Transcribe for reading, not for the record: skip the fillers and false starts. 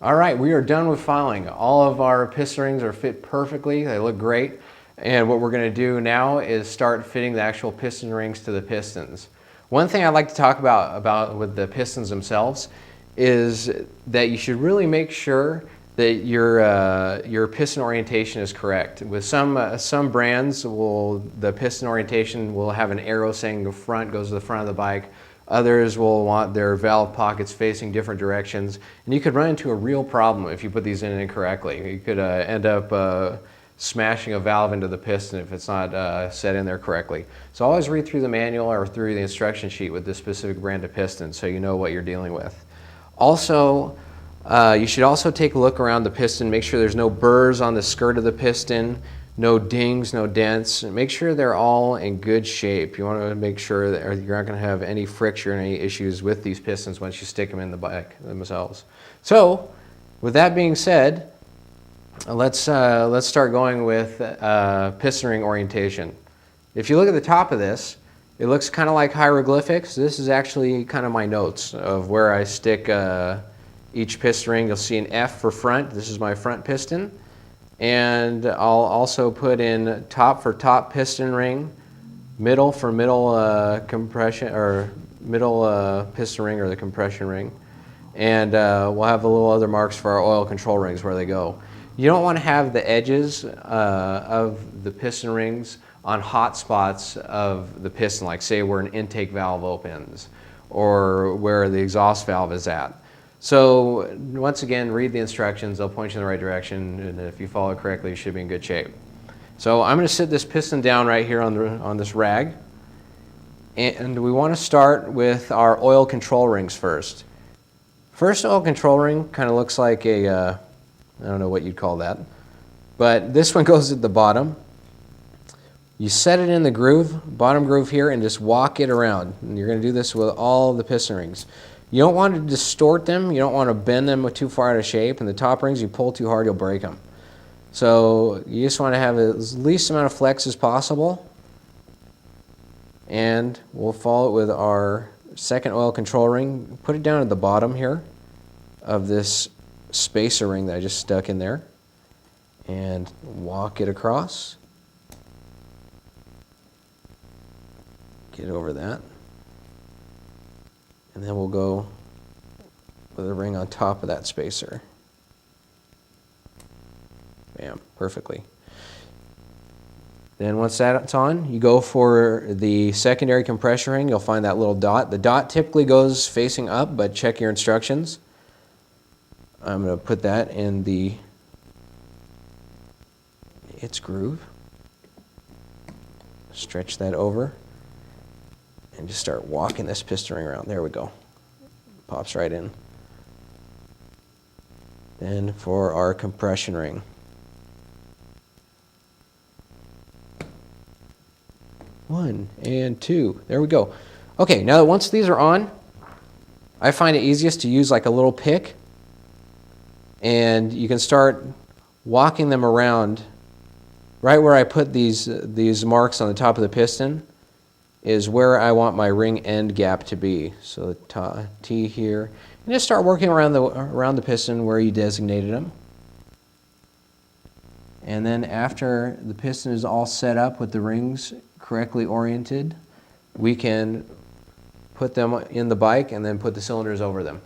All right, we are done with filing. All of our piston rings are fit perfectly. They look great. And what we're going to do now is start fitting the actual piston rings to the pistons. One thing I'd like to talk about with the pistons themselves is that you should really make sure that your piston orientation is correct. With some brands, the piston orientation will have an arrow saying the front goes to the front of the bike. Others will want their valve pockets facing different directions, and you could run into a real problem if you put these in incorrectly. You could end up smashing a valve into the piston if it's not set in there correctly. So always read through the manual or through the instruction sheet with this specific brand of piston so you know what you're dealing with. Also, you should also take a look around the piston, make sure there's no burrs on the skirt of the piston, no dings, no dents. Make sure they're all in good shape. You want to make sure that you're not going to have any friction or any issues with these pistons once you stick them in the bike themselves. So, with that being said, let's start going with piston ring orientation. If you look at the top of this, it looks kind of like hieroglyphics. This is actually kind of my notes of where I stick each piston ring. You'll see an F for front. This is my front piston. And I'll also put in top for top piston ring, middle for middle compression or middle piston ring or the compression ring. And we'll have a little other marks for our oil control rings where they go. You don't want to have the edges of the piston rings on hot spots of the piston, like say where an intake valve opens or where the exhaust valve is at. So once again, read the instructions. They'll point you in the right direction, and if you follow it correctly, you should be in good shape. So I'm going to sit this piston down right here on this rag, and we want to start with our oil control rings first. First oil control ring kind of looks like a, I don't know what you'd call that, but this one goes at the bottom. You set it in the groove, bottom groove here, and just walk it around. And you're going to do this with all the piston rings. You don't want to distort them. You don't want to bend them too far out of shape. And the top rings, you pull too hard, you'll break them. So you just want to have the least amount of flex as possible. And we'll follow it with our second oil control ring. Put it down at the bottom here of this spacer ring that I just stuck in there. And walk it across. Get over that. And then we'll go with a ring on top of that spacer. Bam, perfectly. Then once that's on, you go for the secondary compression ring. You'll find that little dot. The dot typically goes facing up, but check your instructions. I'm going to put that in its groove. Stretch that over. And just start walking this piston ring around. There we go. Pops right in. Then for our compression ring. One and two. There we go. Okay, now that once these are on, I find it easiest to use like a little pick. And you can start walking them around right where I put these marks on the top of the piston. Is where I want my ring end gap to be. So the T here, and just start working around the piston where you designated them. And then after the piston is all set up with the rings correctly oriented, we can put them in the bike and then put the cylinders over them.